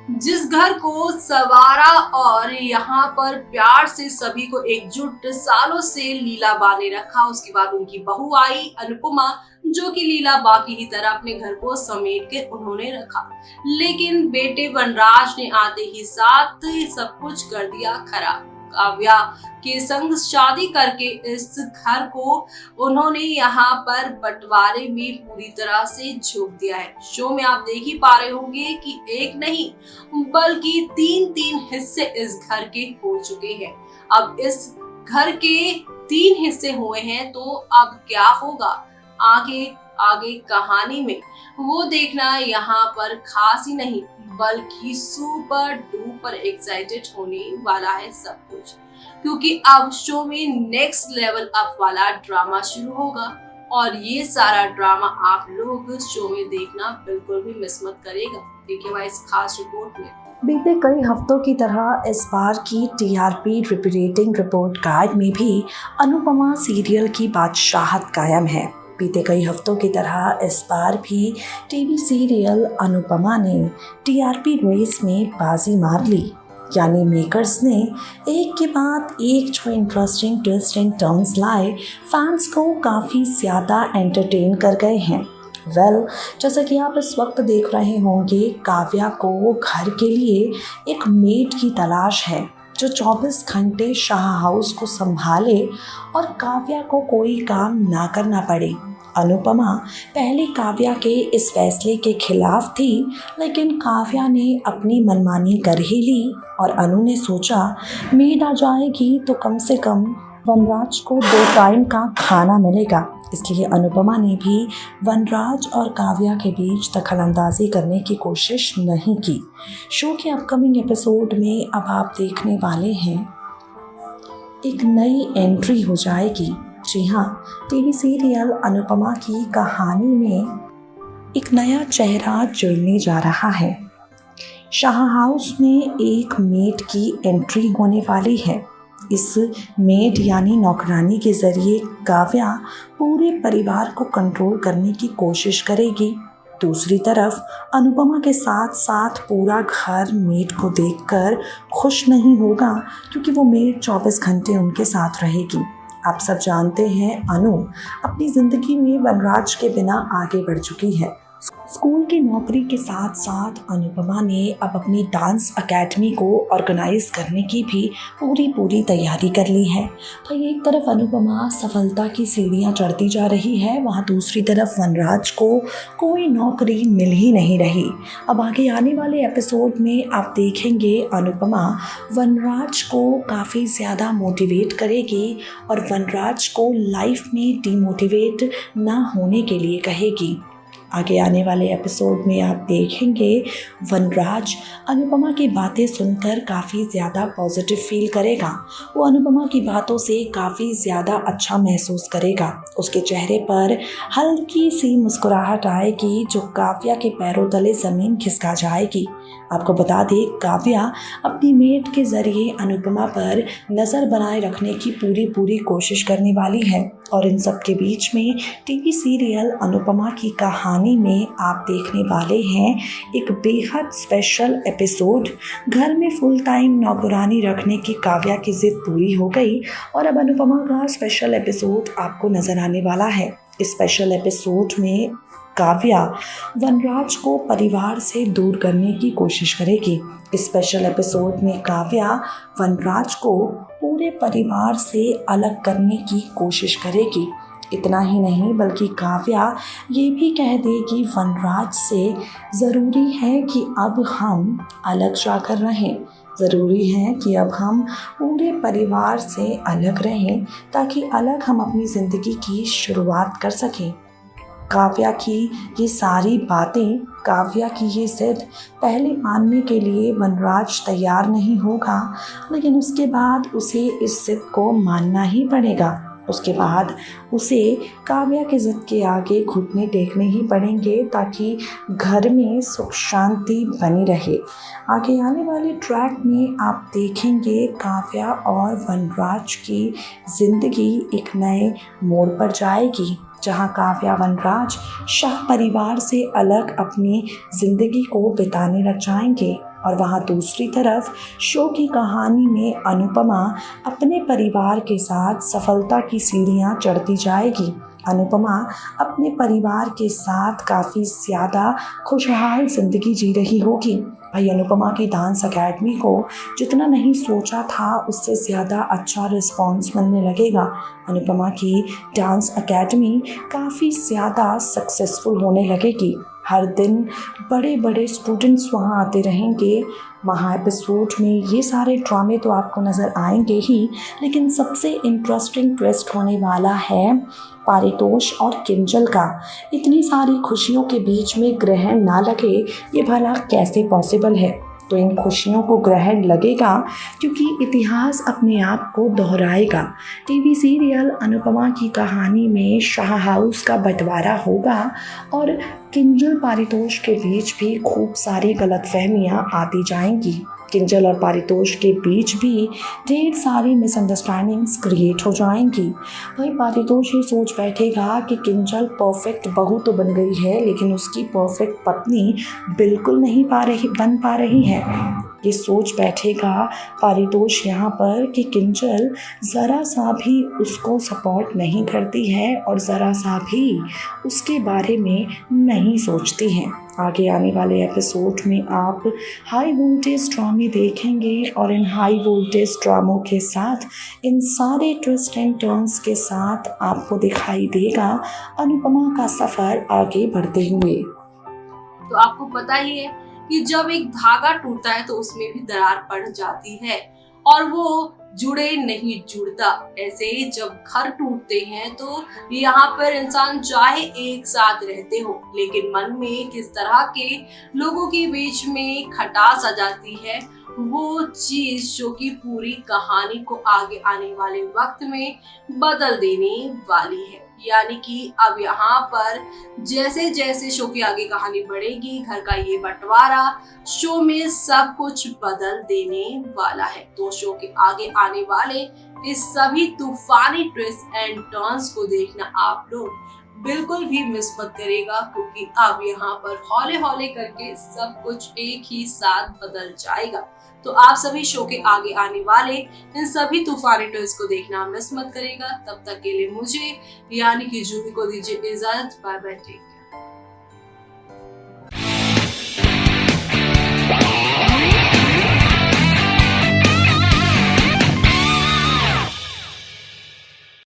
जिस घर को संवारा और यहाँ पर प्यार से सभी को एकजुट सालों से लीला बा ने रखा। उसके बाद उनकी बहू आई अनुपमा, जो कि लीला बा की ही तरह अपने घर को समेट के उन्होंने रखा। लेकिन बेटे वनराज ने आते ही साथ सब कुछ कर दिया खराब। काव्या के संग शादी करके इस घर को उन्होंने यहाँ पर बंटवारे में पूरी तरह से झोंक दिया है। शो में आप देख ही पा रहे होंगे कि एक नहीं बल्कि तीन तीन हिस्से इस घर के हो चुके हैं। अब इस घर के तीन हिस्से हुए हैं, तो अब क्या होगा आगे आगे कहानी में, वो देखना यहाँ पर खास ही नहीं बल्कि सुपर डुपर एक्साइटेड होने वाला है सब कुछ। क्योंकि अब शो में नेक्स्ट लेवल अप वाला ड्रामा शुरू होगा और ये सारा ड्रामा आप लोग शो में देखना बिल्कुल भी मिस मत करेगा। देखिए इस खास रिपोर्ट में। बीते कई हफ्तों की तरह इस बार की टीआरपी रेटिंग रिपोर्ट कार्ड में भी अनुपमा सीरियल की बादशाहत कायम है। बीते कई हफ्तों की तरह इस बार भी टीवी सीरियल अनुपमा ने टीआरपी रेस में बाजी मार ली। यानी मेकर्स ने एक के बाद एक जो इंटरेस्टिंग ट्विस्ट एंड टर्न्स लाए, फैंस को काफ़ी ज़्यादा एंटरटेन कर गए हैं। जैसा कि आप इस वक्त देख रहे होंगे, काव्या को घर के लिए एक मेड की तलाश है जो 24 घंटे शाह हाउस को संभाले और काव्या को कोई काम ना करना पड़े। अनुपमा पहले काव्या के इस फैसले के खिलाफ थी, लेकिन काव्या ने अपनी मनमानी कर ही ली और अनु ने सोचा मेड आ जाएगी तो कम से कम वनराज को 2 टाइम का खाना मिलेगा। इसलिए अनुपमा ने भी वनराज और काव्या के बीच दखलंदाजी करने की कोशिश नहीं की। शो के अपकमिंग एपिसोड में अब आप देखने वाले हैं एक नई एंट्री हो जाएगी। जी हाँ, टीवी सीरियल अनुपमा की कहानी में एक नया चेहरा जुड़ने जा रहा है। शाह हाउस में एक मेड की एंट्री होने वाली है। इस मेड यानी नौकरानी के ज़रिए काव्या पूरे परिवार को कंट्रोल करने की कोशिश करेगी। दूसरी तरफ अनुपमा के साथ साथ पूरा घर मेड को देखकर खुश नहीं होगा, क्योंकि वो मेड 24 घंटे उनके साथ रहेगी। आप सब जानते हैं अनु अपनी ज़िंदगी में वनराज के बिना आगे बढ़ चुकी है। स्कूल की नौकरी के साथ साथ अनुपमा ने अब अपनी डांस एकेडमी को ऑर्गेनाइज करने की भी पूरी तैयारी कर ली है। तो एक तरफ अनुपमा सफलता की सीढ़ियां चढ़ती जा रही है, वहाँ दूसरी तरफ वनराज को कोई नौकरी मिल ही नहीं रही। अब आगे आने वाले एपिसोड में आप देखेंगे अनुपमा वनराज को काफ़ी ज़्यादा मोटिवेट करेगी और वनराज को लाइफ में डिमोटिवेट ना होने के लिए कहेगी। आगे आने वाले एपिसोड में आप देखेंगे वनराज अनुपमा की बातें सुनकर काफ़ी ज़्यादा पॉजिटिव फील करेगा। वो अनुपमा की बातों से काफ़ी ज़्यादा अच्छा महसूस करेगा। उसके चेहरे पर हल्की सी मुस्कुराहट आएगी जो काव्या के पैरों तले ज़मीन खिसका जाएगी। आपको बता दें, काव्या अपनी मेड के ज़रिए अनुपमा पर नज़र बनाए रखने की पूरी कोशिश करने वाली है। और इन सब के बीच में टीवी सीरियल अनुपमा की कहानी में आप देखने वाले हैं एक बेहद स्पेशल एपिसोड। घर में फुल टाइम नौकरानी रखने की काव्या की जिद पूरी हो गई और अब अनुपमा का स्पेशल एपिसोड आपको नज़र आने वाला है। इस स्पेशल एपिसोड में काव्या वनराज को परिवार से दूर करने की कोशिश करेगी। इस स्पेशल एपिसोड में काव्या वनराज को पूरे परिवार से अलग करने की कोशिश करेगी। इतना ही नहीं बल्कि काव्या ये भी कह देगी वनराज से, ज़रूरी है कि अब हम अलग जाकर रहें, ज़रूरी है कि अब हम पूरे परिवार से अलग रहें ताकि अलग हम अपनी ज़िंदगी की शुरुआत कर सकें। काव्या की ये सारी बातें, काव्या की ये जिद पहले मानने के लिए वनराज तैयार नहीं होगा, लेकिन उसके बाद उसे इस जिद को मानना ही पड़ेगा। उसके बाद उसे काव्या की जिद के आगे घुटने टेकने ही पड़ेंगे ताकि घर में सुख शांति बनी रहे। आगे आने वाले ट्रैक में आप देखेंगे काव्या और वनराज की ज़िंदगी एक नए मोड़ पर जाएगी, जहां काव्या वनराज शाह परिवार से अलग अपनी ज़िंदगी को बिताने लग जाएंगे। और वहाँ दूसरी तरफ शो की कहानी में अनुपमा अपने परिवार के साथ सफलता की सीढ़ियाँ चढ़ती जाएगी। अनुपमा अपने परिवार के साथ काफ़ी ज़्यादा खुशहाल ज़िंदगी जी रही होगी। भाई अनुपमा की डांस एकेडमी को जितना नहीं सोचा था उससे ज़्यादा अच्छा रिस्पॉन्स मिलने लगेगा। अनुपमा की डांस एकेडमी काफ़ी ज़्यादा सक्सेसफुल होने लगेगी। हर दिन बड़े बड़े स्टूडेंट्स वहाँ आते रहेंगे। महा एपिसोड में ये सारे ड्रामे तो आपको नज़र आएंगे ही, लेकिन सबसे इंटरेस्टिंग ट्विस्ट होने वाला है पारितोष और किंजल का। इतनी सारी खुशियों के बीच में ग्रहण ना लगे ये भला कैसे पॉसिबल है? तो इन खुशियों को ग्रहण लगेगा क्योंकि इतिहास अपने आप को दोहराएगा। टीवी सीरियल अनुपमा की कहानी में शाह हाउस का बंटवारा होगा और किंजल पारितोष के बीच भी खूब सारी गलतफहमियां आती जाएंगी। किंजल और पारितोष के बीच भी ढेर सारी मिसअंडरस्टैंडिंग्स क्रिएट हो जाएंगी। भाई पारितोष ये सोच बैठेगा कि किंजल परफेक्ट बहू तो बन गई है, लेकिन उसकी परफेक्ट पत्नी बिल्कुल नहीं बन पा रही है। ये सोच बैठेगा पारितोष यहाँ पर कि किंजल ज़रा सा भी उसको सपोर्ट नहीं करती है और ज़रा सा भी उसके बारे में नहीं सोचती हैं। आगे आने वाले एपिसोड में आप हाई वोल्टेज ड्रामे देखेंगे और इन हाई वोल्टेज ड्रामों के साथ इन सारे ट्विस्ट एंड टर्न्स के साथ आपको दिखाई देगा अनुपमा का सफ़र आगे बढ़ते हुए। तो आपको पता ही है कि जब एक धागा टूटता है तो उसमें भी दरार पड़ जाती है और वो जुड़े नहीं जुड़ता। ऐसे ही जब घर टूटते हैं तो यहाँ पर इंसान चाहे एक साथ रहते हो, लेकिन मन में किस तरह के लोगों के बीच में खटास आ जाती है, वो चीज जो कि पूरी कहानी को आगे आने वाले वक्त में बदल देने वाली है। यानी कि अब यहाँ पर जैसे जैसे शो की आगे कहानी बढ़ेगी, घर का ये बंटवारा शो में सब कुछ बदल देने वाला है। तो शो के आगे आने वाले इस सभी तूफानी ट्विस्ट एंड टर्न्स को देखना आप लोग बिल्कुल भी मिस मत करेगा, क्योंकि अब यहाँ पर हौले हौले करके सब कुछ एक ही साथ बदल जाएगा। तो आप सभी शो के आगे आने वाले इन सभी तूफानी ट्विस्ट को देखना मिस मत करेगा। तब तक के लिए मुझे यानी कि जूही को दीजिए इजाजत। Bye bye.